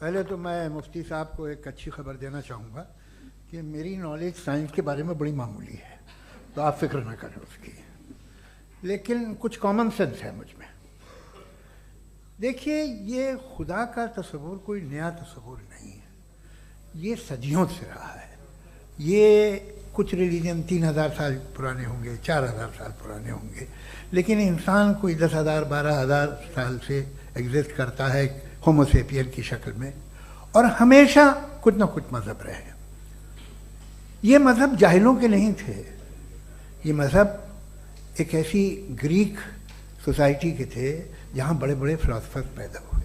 पहले तो मैं मुफ्ती साहब को एक अच्छी खबर देना चाहूँगा कि मेरी नॉलेज साइंस के बारे में बड़ी मामूली है, तो आप फिक्र ना करें उसकी, लेकिन कुछ कॉमन सेंस है मुझ में। देखिए, ये खुदा का तस्वुर कोई नया तस्वुर नहीं है, ये सदियों से रहा है। ये कुछ रिलीजन 3000 साल पुराने होंगे, 4000 साल पुराने होंगे, लेकिन इंसान कोई 10,000 12,000 साल से एग्जिस्ट करता है होमोसेपियन की शक्ल में, और हमेशा कुछ ना कुछ मज़हब रहे। ये मज़हब जाहिलों के नहीं थे, ये मज़हब एक ऐसी ग्रीक सोसाइटी के थे जहाँ बड़े बड़े फिलोसफर्स पैदा हुए।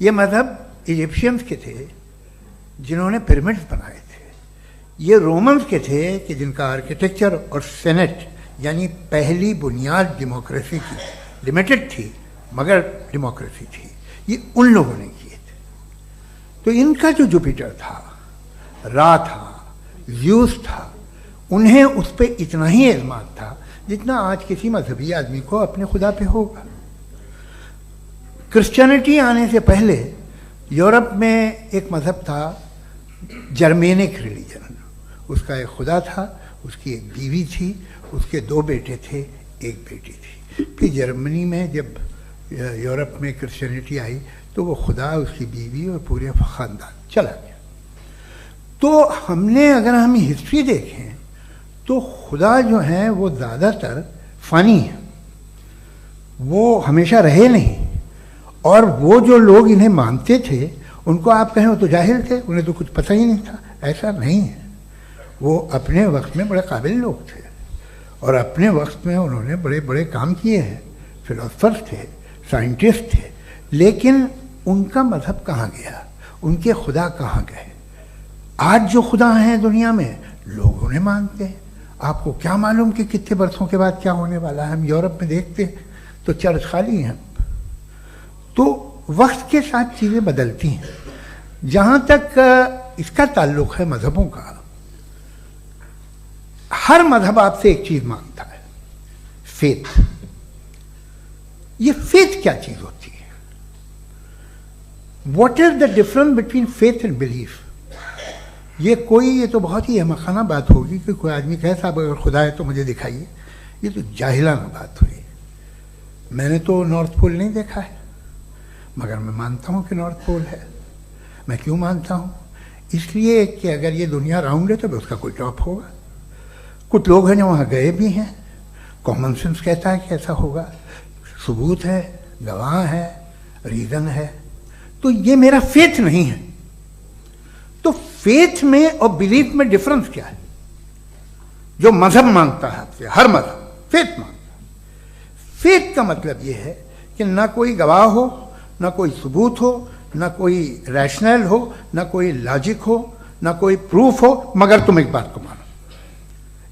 ये मज़हब इजिप्शियंस के थे जिन्होंने पिरामिड्स बनाए थे। ये रोमन्स के थे कि जिनका आर्किटेक्चर और सेनेट यानी पहली बुनियाद डेमोक्रेसी की लिमिटेड थी, मगर डेमोक्रेसी थी, ये उन लोगों ने किए थे। तो इनका जो जुपिटर था, रा था, ज़्यूस था, उन्हें उस पर इतना ही एतमाद था जितना आज किसी मजहबी आदमी को अपने खुदा पे होगा। क्रिश्चियनिटी आने से पहले यूरोप में एक मज़हब था, जर्मेनिक रिलीजन। उसका एक खुदा था, उसकी एक बीवी थी, उसके 2 बेटे थे, एक बेटी थी। फिर जर्मनी में जब यूरोप में क्रिश्चियनिटी आई तो वो खुदा, उसकी बीवी और पूरे ख़ानदान चला गया। तो हमने, अगर हम हिस्ट्री देखें तो खुदा जो हैं वो ज़्यादातर फ़नी है, वो हमेशा रहे नहीं। और वो जो लोग इन्हें मानते थे उनको आप कहें वो तो जाहिल थे, उन्हें तो कुछ पता ही नहीं था, ऐसा नहीं है। वो अपने वक्त में बड़े काबिल लोग थे और अपने वक्त में उन्होंने बड़े बड़े काम किए हैं, फिलोसफर्स थे, साइंटिस्ट थे, लेकिन उनका मज़हब कहाँ गया, उनके खुदा कहाँ गए? आज जो खुदा हैं दुनिया में लोग उन्हें मानते हैं। आपको क्या मालूम कि कितने बरसों के बाद क्या होने वाला है? हम यूरोप में देखते हैं तो चर्च खाली हैं। तो वक्त के साथ चीज़ें बदलती हैं। जहाँ तक इसका ताल्लुक़ है मज़हबों का, हर मज़हब आपसे एक चीज़ मांगता है, फेथ। ये फेथ क्या चीज़ होती है? What is the difference between faith and belief? ये तो बहुत ही अहमखाना बात होगी कि कोई आदमी कहे साहब अगर खुदा है तो मुझे दिखाइए। ये तो जाहिलाना बात हुई। मैंने तो नॉर्थ पोल नहीं देखा है, मगर मैं मानता हूँ कि नॉर्थ पोल है। मैं क्यों मानता हूँ? इसलिए कि अगर ये दुनिया राउंड है तो उसका कोई टॉप होगा। कुछ लोग हैं जो वहाँ गए भी हैं, कॉमन सेंस कहता है कि ऐसा होगा, सबूत है, गवाह है, रीज़न है। तो ये मेरा फेथ नहीं है। तो फेथ में और बिलीफ में डिफरेंस क्या है? जो मज़हब मांगता है आपसे, हर मज़हब फेथ मांगता है। फेथ का मतलब ये है कि ना कोई गवाह हो, ना कोई सबूत हो, ना कोई रैशनल हो, ना कोई लॉजिक हो, ना कोई प्रूफ हो, मगर तुम एक बात को मानो।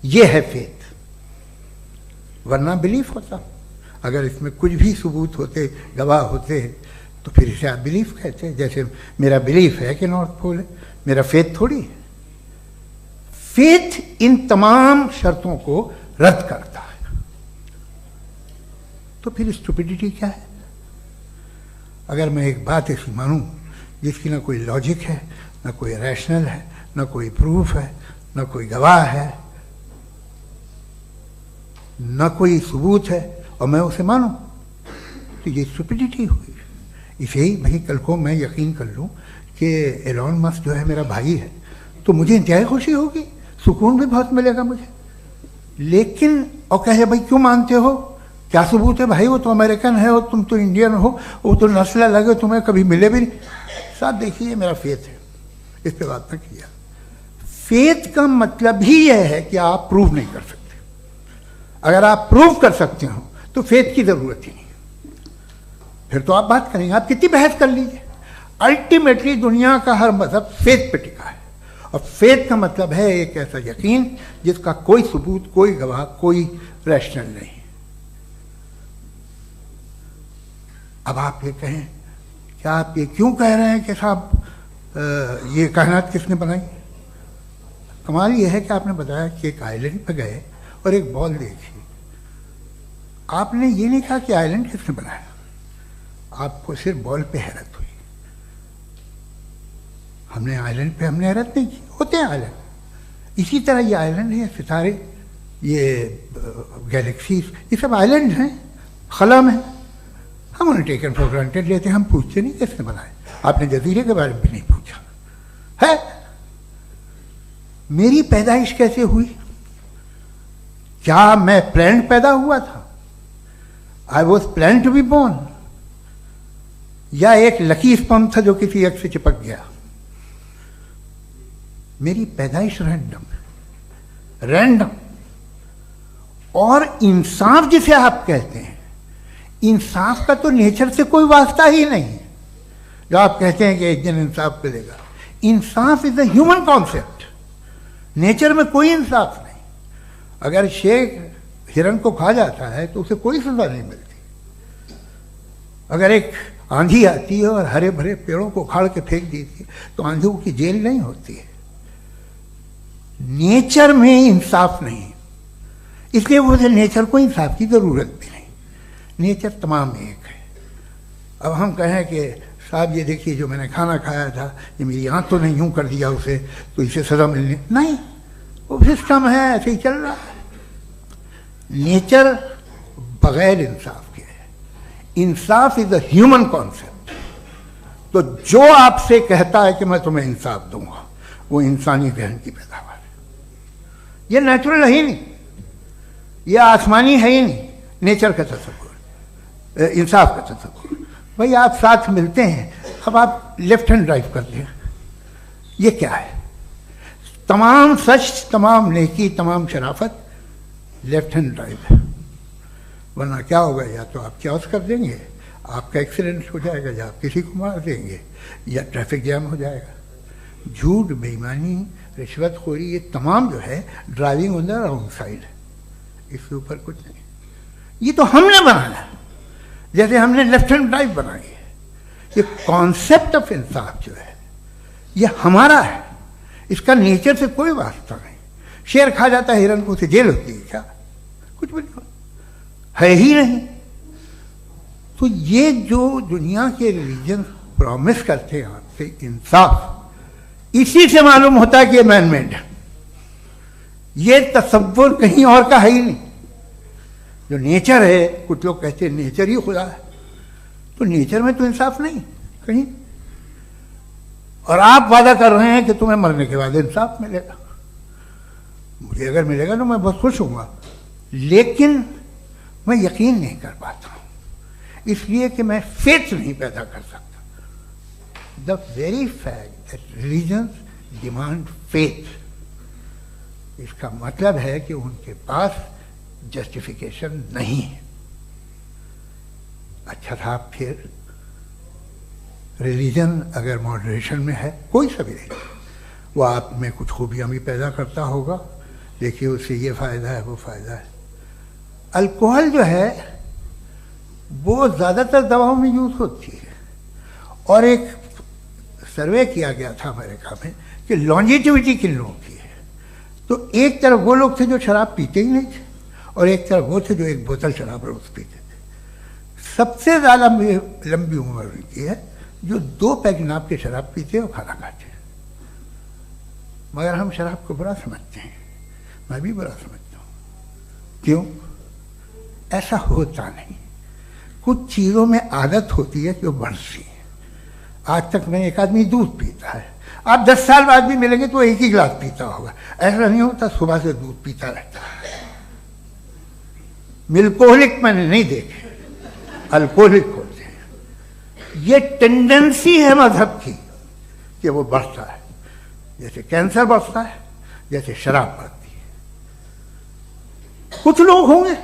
ये है फेथ। वरना बिलीफ होता। अगर इसमें कुछ भी सबूत होते, गवाह होते, तो फिर इसे आप बिलीफ कहते। जैसे मेरा बिलीफ है कि नॉर्थ पोल है, मेरा फेथ थोड़ी है। फेथ इन तमाम शर्तों को रद्द करता है। तो फिर स्टुपिडिटी क्या है? अगर मैं एक बात ऐसी मानूं जिसकी ना कोई लॉजिक है, ना कोई रैशनल है, ना कोई प्रूफ है, ना कोई गवाह है, ना कोई सबूत है, और मैं उसे मानूं, तो ये स्टुपिडिटी हुई। इसे ही भाई कल को मैं यकीन कर लूं कि एलोन मस्क जो है मेरा भाई है, तो मुझे इंतहाई खुशी होगी, सुकून भी बहुत मिलेगा मुझे। लेकिन और कहे भाई क्यों मानते हो, क्या सबूत है? भाई वो तो अमेरिकन है और तुम तो इंडियन हो, वो तो नस्ल लगे, तुम्हें कभी मिले भी नहीं। साहब देखिए, मेरा फेथ है, इस पर बात ना किया। फेथ का मतलब ही यह है कि आप प्रूव नहीं कर सकते। अगर आप प्रूव कर सकते हो तो फेथ की जरूरत ही नहीं, फिर तो आप बात करेंगे, आप कितनी बहस कर लीजिए। अल्टीमेटली दुनिया का हर मजहब फेथ पे टिका है, और फेथ का मतलब है एक ऐसा यकीन जिसका कोई सबूत, कोई गवाह, कोई रैशनल नहीं। अब आप ये कहें, क्या आप ये क्यों कह रहे हैं कि साहब ये कायनात किसने बनाई? कमाल ये है कि आपने बताया कि एक आइलैंड पर गए और एक बॉल देखी। आपने ये नहीं कहा कि आइलैंड किसने बनाया, आपको सिर्फ बॉल पे हैरत हुई। हमने आइलैंड पे हमने हैरत नहीं की, होते हैं आइलैंड। इसी तरह ये आइलैंड है, सितारे, ये गैलेक्सीज, ये सब आइलैंड हैं, खला में। हम उन्हें टेकन फॉर ग्रांटेड लेते हैं, हम पूछते नहीं कैसे बनाए। आपने जजीरे के बारे में भी नहीं पूछा है। मेरी पैदाइश कैसे हुई? क्या मैं प्लान्ड पैदा हुआ था? I was plan to be born, या एक लकी स्पर्म था जो किसी एग से चिपक गया? मेरी पैदाइश रैंडम। और इंसाफ जिसे आप कहते हैं, इंसाफ का तो नेचर से कोई वास्ता ही नहीं। जो आप कहते हैं कि एक दिन इंसाफ मिलेगा, इंसाफ is a human concept, nature में कोई इंसाफ नहीं। अगर शेर हिरन को खा जाता है तो उसे कोई सजा नहीं मिलती। अगर एक आंधी आती है और हरे भरे पेड़ों को उखाड़ के फेंक देती है तो आंधियों की जेल नहीं होती है। नेचर में इंसाफ नहीं, इसलिए मुझे नेचर को इंसाफ की जरूरत भी नहीं। नेचर तमाम एक है। अब हम कहें कि साहब ये देखिए जो मैंने खाना खाया था, ये मेरी आंख तो नहीं यूं कर दिया उसे, तो इसे सजा मिलनी नहीं, वो सिस्टम है, ऐसे ही चल रहा है। नेचर बगैर इंसाफ के है। इंसाफ इज अ ह्यूमन कॉन्सेप्ट। तो जो आपसे कहता है कि मैं तुम्हें इंसाफ दूंगा, वो इंसानी जहन की पैदावार है। ये नेचुरल है ही नहीं, ये आसमानी है ही नहीं। नेचर का तसव्वुर, इंसाफ का तसव्वुर। भाई आप साथ मिलते हैं, अब आप लेफ्ट हैंड ड्राइव करते हैं, ये क्या है? तमाम सच, तमाम नेकी, तमाम शराफत लेफ्ट हैंड ड्राइव है। वरना क्या होगा, या तो आप क्रॉस कर देंगे, आपका एक्सीडेंट हो जाएगा, या आप किसी को मार देंगे, या ट्रैफिक जैम हो जाएगा। झूठ, बेईमानी, रिश्वतखोरी, ये तमाम जो है driving on the wrong side है। इसके ऊपर कुछ नहीं। ये तो हमने बनाया, जैसे हमने लेफ्ट हैंड ड्राइव बनाई है। ये कॉन्सेप्ट ऑफ इंसाफ जो है ये हमारा है, इसका नेचर से कोई वास्ता नहीं। शेर खा जाता है हिरन को, उसे जेल होती है क्या? कुछ भी नहीं है ही नहीं। तो ये जो दुनिया के रिलीजन प्रॉमिस करते हैं आपसे इंसाफ, इसी से मालूम होता है कि ये मैन मेड है। ये तसव्वुर कहीं और का है ही नहीं। जो नेचर है, कुछ लोग कहते हैं नेचर ही खुदा है, तो नेचर में तो इंसाफ नहीं कहीं। और आप वादा कर रहे हैं कि तुम्हें मरने के बाद इंसाफ मिलेगा। मुझे अगर मिलेगा तो मैं बहुत खुश हूँगा, लेकिन मैं यकीन नहीं कर पाता हूँ, इसलिए कि मैं फेथ नहीं पैदा कर सकता। The very fact that religions demand faith, इसका मतलब है कि उनके पास जस्टिफिकेशन नहीं है। अच्छा था, फिर रिलीजन अगर मॉडरेशन में है, कोई सा भी नहीं, वो आप में कुछ खूबियाँ भी पैदा करता होगा, देखिए उससे ये फ़ायदा है, वो फ़ायदा है। अल्कोहल जो है वो ज़्यादातर दवाओं में यूज़ होती है, और एक सर्वे किया गया था अमेरिका में कि लॉन्जिटिविटी किन लोगों की है। तो एक तरफ वो लोग थे जो शराब पीते ही नहीं थे, और एक तरफ वो थे जो एक बोतल शराब रोज पीते थे। सबसे ज़्यादा लंबी उम्र उनकी है जो 2 पैग नाप के शराब पीते हैं और खाना खाते हैं। मगर हम शराब को बुरा समझते हैं, मैं भी बुरा समझता हूँ। क्यों? ऐसा होता नहीं। कुछ चीज़ों में आदत होती है कि वो बढ़ती है। आज तक में एक आदमी दूध पीता है, आप 10 साल बाद भी मिलेंगे तो एक ही गिलास पीता होगा। ऐसा नहीं होता, सुबह से दूध पीता रहता है। मिल्कोहलिक मैंने नहीं देखे, अल्कोहलिक होते हैं। ये टेंडेंसी है मजहब की कि वो बढ़ता है, जैसे कैंसर बढ़ता है, जैसे शराब बढ़ती है। कुछ लोग होंगे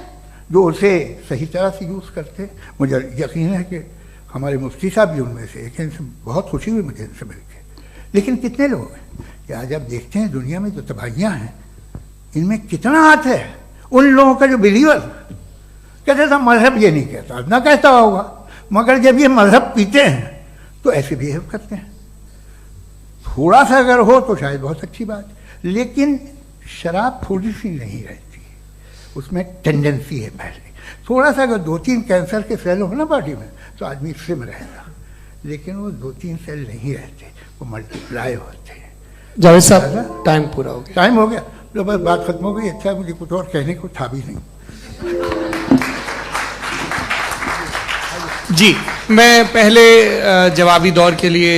जो उसे सही तरह से यूज़ करते हैं। मुझे यकीन है कि हमारे मुफ्ती साहब भी उनमें से एक, इनसे बहुत खुशी हुई मुझे इनसे मिलकर। लेकिन कितने लोग हैं कि आज आप देखते हैं दुनिया में जो तबाहियाँ हैं, इनमें कितना हाथ है उन लोगों का जो बिलीवर कहते था मजहब ये नहीं कहता, ना कहता होगा, मगर जब ये मजहब पीते हैं तो ऐसे बिहेव करते हैं। थोड़ा सा अगर हो तो शायद बहुत अच्छी बात, लेकिन शराब थोड़ी सी नहीं रहती, उसमें टेंडेंसी है पहले। थोड़ा सा अगर 2-3 कैंसर के सेल हो ना बॉडी में तो आदमी इससे में रहेगा, लेकिन वो 2-3 सेल नहीं रहते, वो मल्टीप्लाई होते हैं। जावेद साहब टाइम पूरा हो गया। टाइम हो गया, तो बस बात खत्म हो गई। अच्छा, मुझे कुछ और कहने को था भी नहीं। जी, मैं पहले जवाबी दौर के लिए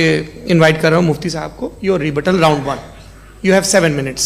इनवाइट कर रहा हूं मुफ्ती साहब को। Your rebuttal round 1, you have 7 minutes।